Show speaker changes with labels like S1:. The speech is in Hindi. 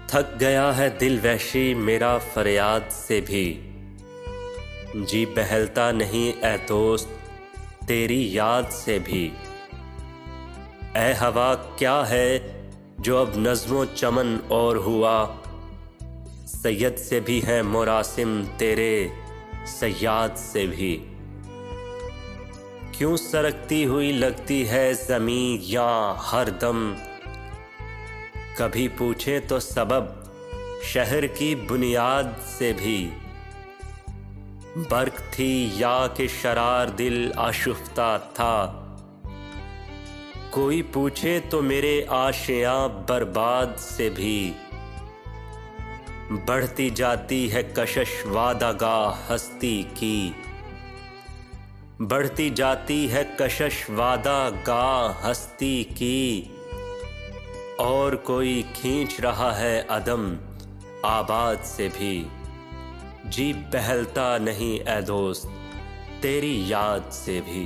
S1: थक गया है दिल वहशी मेरा फरियाद से भी, जी बहलता नहीं ए दोस्त तेरी याद से भी। ए हवा क्या है जो अब नज़्मो चमन और हुआ, सैयद से भी है मुरासिम तेरे सयाद से भी। क्यों सरकती हुई लगती है ज़मीं यहाँ हर दम, कभी पूछे तो सबब शहर की बुनियाद से भी। बर्क थी या कि शरार दिल आशुफ्ता था, कोई पूछे तो मेरे आशियां बर्बाद से भी। बढ़ती जाती है कशिश वादागाह हस्ती की, बढ़ती जाती है कशिश वादागाह हस्ती की। और कोई खींच रहा है अदम आबाद से भी, जी बहलता नहीं ए दोस्त तेरी याद से भी।